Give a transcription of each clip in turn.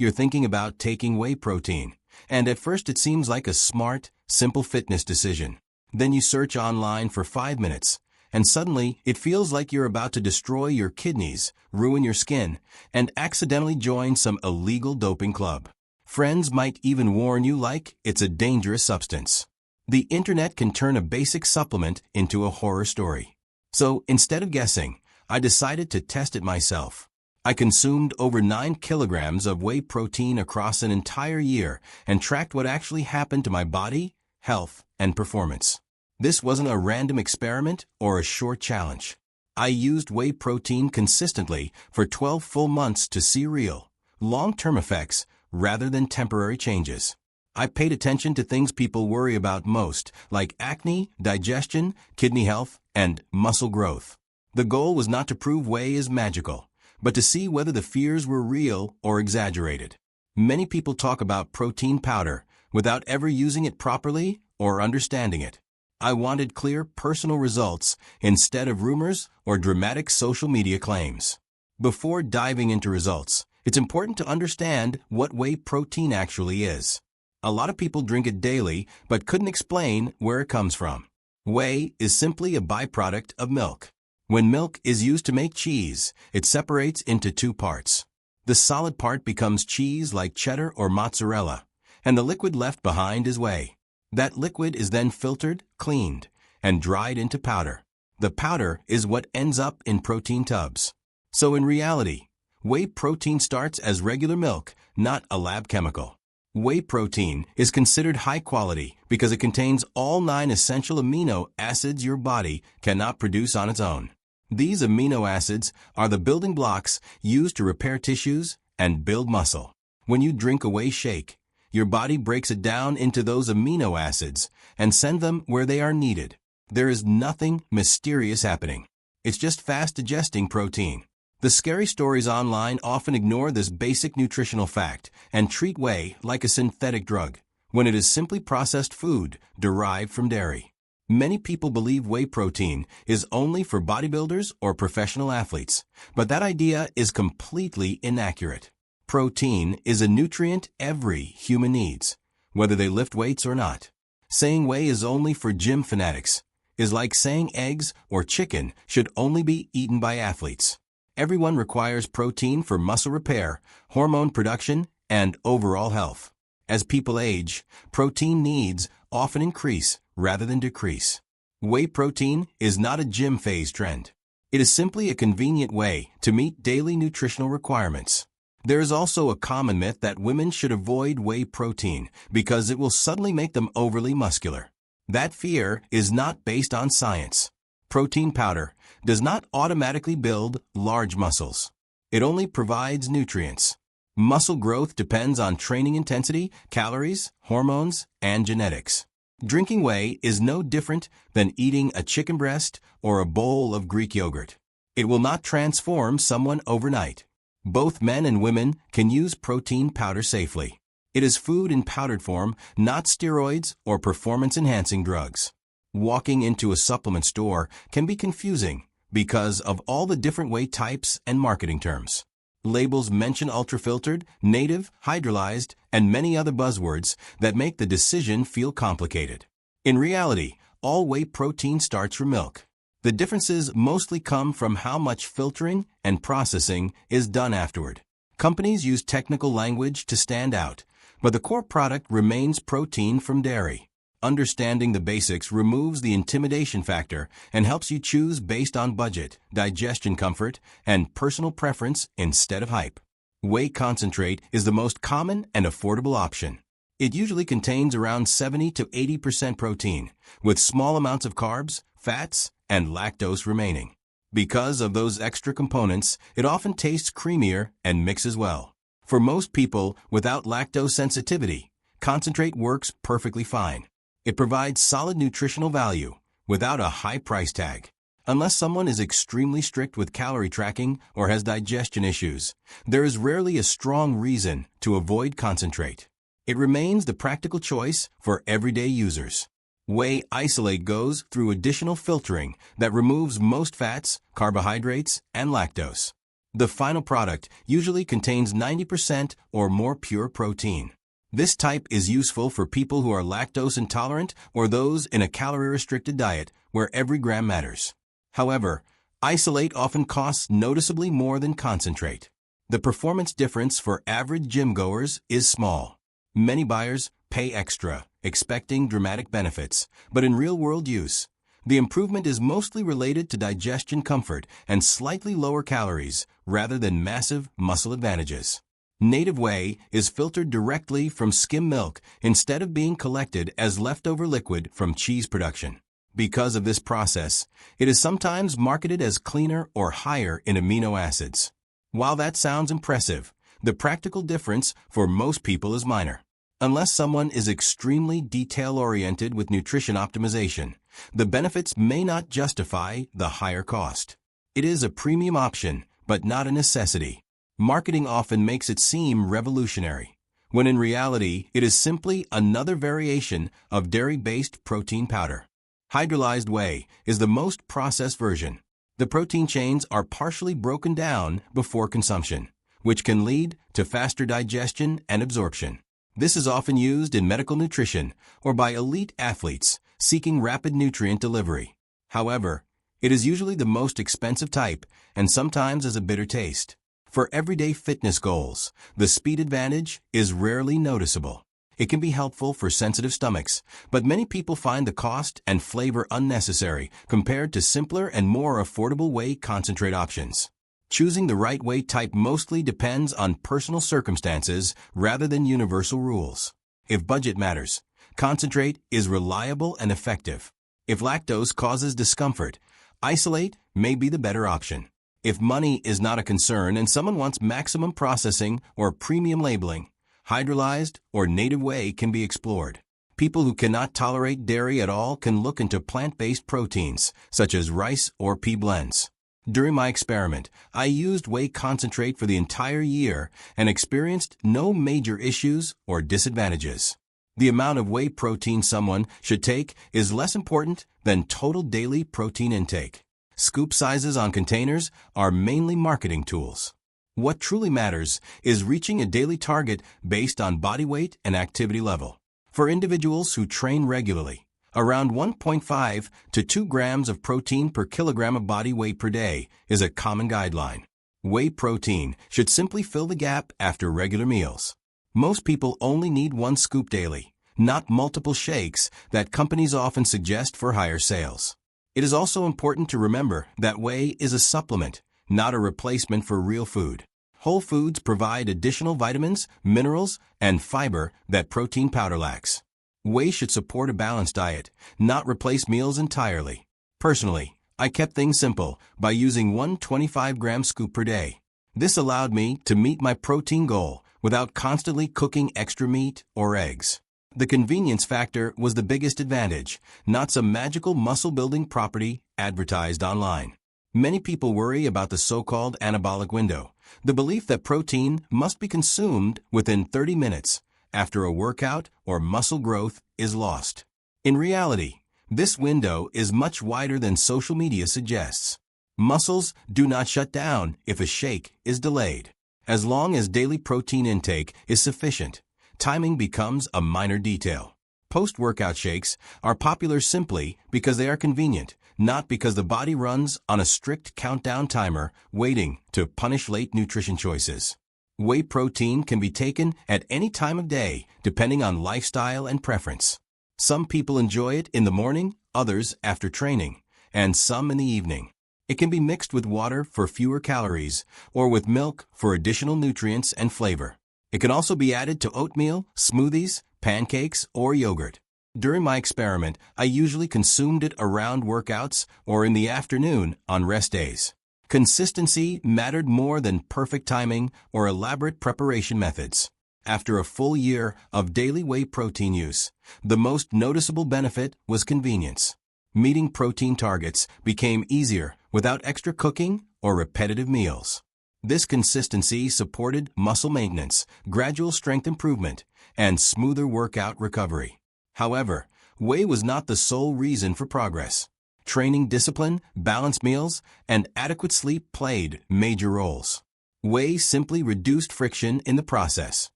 You're thinking about taking whey protein, and at first it seems like a smart, simple fitness decision. Then you search online for 5 minutes, and suddenly it feels like you're about to destroy your kidneys, ruin your skin, and accidentally join some illegal doping club. Friends might even warn you like it's a dangerous substance. The internet can turn a basic supplement into a horror story. So instead of guessing, I decided to test it myself. I consumed over 9 kilograms of whey protein across an entire year and tracked what actually happened to my body, health, and performance. This wasn't a random experiment or a short challenge. I used whey protein consistently for 12 full months to see real, long-term effects rather than temporary changes. I paid attention to things people worry about most, like acne, digestion, kidney health, and muscle growth. The goal was not to prove whey is magical, but to see whether the fears were real or exaggerated. Many people talk about protein powder without ever using it properly or understanding it. I wanted clear personal results instead of rumors or dramatic social media claims. Before diving into results, it's important to understand what whey protein actually is. A lot of people drink it daily but couldn't explain where it comes from. Whey is simply a byproduct of milk. When milk is used to make cheese, it separates into 2 parts. The solid part becomes cheese like cheddar or mozzarella, and the liquid left behind is whey. That liquid is then filtered, cleaned, and dried into powder. The powder is what ends up in protein tubs. So in reality, whey protein starts as regular milk, not a lab chemical. Whey protein is considered high quality because it contains all 9 essential amino acids your body cannot produce on its own. These amino acids are the building blocks used to repair tissues and build muscle. When you drink a whey shake, your body breaks it down into those amino acids and sends them where they are needed. There is nothing mysterious happening. It's just fast digesting protein. The scary stories online often ignore this basic nutritional fact and treat whey like a synthetic drug, when it is simply processed food derived from dairy. Many people believe whey protein is only for bodybuilders or professional athletes, but that idea is completely inaccurate. Protein is a nutrient every human needs, whether they lift weights or not. Saying whey is only for gym fanatics is like saying eggs or chicken should only be eaten by athletes. Everyone requires protein for muscle repair, hormone production, and overall health. As people age, protein needs often increase rather than decrease. Whey protein is not a gym phase trend. It is simply a convenient way to meet daily nutritional requirements. There is also a common myth that women should avoid whey protein because it will suddenly make them overly muscular. That fear is not based on science. Protein powder does not automatically build large muscles. It only provides nutrients. Muscle growth depends on training intensity, calories, hormones, and genetics. Drinking whey is no different than eating a chicken breast or a bowl of Greek yogurt. It will not transform someone overnight. Both men and women can use protein powder safely. It is food in powdered form, not steroids or performance-enhancing drugs. Walking into a supplement store can be confusing because of all the different whey types and marketing terms. Labels mention ultra-filtered, native, hydrolyzed, and many other buzzwords that make the decision feel complicated. In reality, all whey protein starts from milk. The differences mostly come from how much filtering and processing is done afterward. Companies use technical language to stand out, but the core product remains protein from dairy. Understanding the basics removes the intimidation factor and helps you choose based on budget, digestion comfort, and personal preference instead of hype. Whey concentrate is the most common and affordable option. It usually contains around 70 to 80% protein, with small amounts of carbs, fats, and lactose remaining. Because of those extra components, it often tastes creamier and mixes well. For most people without lactose sensitivity, concentrate works perfectly fine. It provides solid nutritional value without a high price tag. Unless someone is extremely strict with calorie tracking or has digestion issues, there is rarely a strong reason to avoid concentrate. It remains the practical choice for everyday users. Whey isolate goes through additional filtering that removes most fats, carbohydrates, and lactose. The final product usually contains 90% or more pure protein. This type is useful for people who are lactose intolerant or those in a calorie-restricted diet where every gram matters. However, isolate often costs noticeably more than concentrate. The performance difference for average gym goers is small. Many buyers pay extra, expecting dramatic benefits, but in real-world use, the improvement is mostly related to digestion comfort and slightly lower calories rather than massive muscle advantages. Native whey is filtered directly from skim milk instead of being collected as leftover liquid from cheese production. Because of this process, it is sometimes marketed as cleaner or higher in amino acids. While that sounds impressive, the practical difference for most people is minor. Unless someone is extremely detail-oriented with nutrition optimization, the benefits may not justify the higher cost. It is a premium option, but not a necessity. Marketing often makes it seem revolutionary, when in reality it is simply another variation of dairy-based protein powder. Hydrolyzed whey is the most processed version. The protein chains are partially broken down before consumption, which can lead to faster digestion and absorption. This is often used in medical nutrition or by elite athletes seeking rapid nutrient delivery. However, it is usually the most expensive type and sometimes has a bitter taste. For everyday fitness goals, the speed advantage is rarely noticeable. It can be helpful for sensitive stomachs, but many people find the cost and flavor unnecessary compared to simpler and more affordable whey concentrate options. Choosing the right whey type mostly depends on personal circumstances rather than universal rules. If budget matters, concentrate is reliable and effective. If lactose causes discomfort, isolate may be the better option. If money is not a concern and someone wants maximum processing or premium labeling, hydrolyzed or native whey can be explored. People who cannot tolerate dairy at all can look into plant-based proteins, such as rice or pea blends. During my experiment, I used whey concentrate for the entire year and experienced no major issues or disadvantages. The amount of whey protein someone should take is less important than total daily protein intake. Scoop sizes on containers are mainly marketing tools. What truly matters is reaching a daily target based on body weight and activity level. For individuals who train regularly, around 1.5 to 2 grams of protein per kilogram of body weight per day is a common guideline. Whey protein should simply fill the gap after regular meals. Most people only need 1 scoop daily, not multiple shakes that companies often suggest for higher sales. It is also important to remember that whey is a supplement, not a replacement for real food. Whole foods provide additional vitamins, minerals, and fiber that protein powder lacks. Whey should support a balanced diet, not replace meals entirely. Personally, I kept things simple by using 1 25-gram scoop per day. This allowed me to meet my protein goal without constantly cooking extra meat or eggs. The convenience factor was the biggest advantage, not some magical muscle-building property advertised online. Many people worry about the so-called anabolic window, the belief that protein must be consumed within 30 minutes after a workout or muscle growth is lost. In reality, this window is much wider than social media suggests. Muscles do not shut down if a shake is delayed. As long as daily protein intake is sufficient, timing becomes a minor detail. Post-workout shakes are popular simply because they are convenient, not because the body runs on a strict countdown timer waiting to punish late nutrition choices. Whey protein can be taken at any time of day, depending on lifestyle and preference. Some people enjoy it in the morning, others after training, and some in the evening. It can be mixed with water for fewer calories or with milk for additional nutrients and flavor. It can also be added to oatmeal, smoothies, pancakes, or yogurt. During my experiment, I usually consumed it around workouts or in the afternoon on rest days. Consistency mattered more than perfect timing or elaborate preparation methods. After a full year of daily whey protein use, the most noticeable benefit was convenience. Meeting protein targets became easier without extra cooking or repetitive meals. This consistency supported muscle maintenance, gradual strength improvement, and smoother workout recovery. However, whey was not the sole reason for progress. Training discipline, balanced meals, and adequate sleep played major roles. Whey simply reduced friction in the process.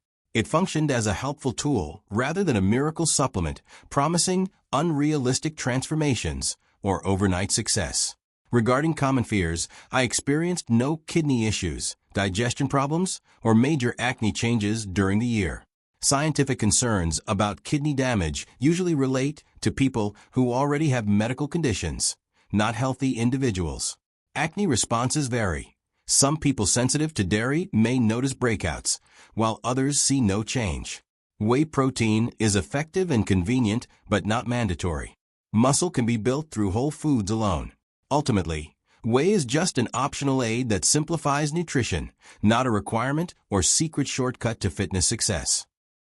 It functioned as a helpful tool rather than a miracle supplement, promising unrealistic transformations or overnight success. Regarding common fears, I experienced no kidney issues, digestion problems, or major acne changes during the year. Scientific concerns about kidney damage usually relate to people who already have medical conditions, not healthy individuals. Acne responses vary. Some people sensitive to dairy may notice breakouts, while others see no change. Whey protein is effective and convenient, but not mandatory. Muscle can be built through whole foods alone. Ultimately, whey is just an optional aid that simplifies nutrition, not a requirement or secret shortcut to fitness success.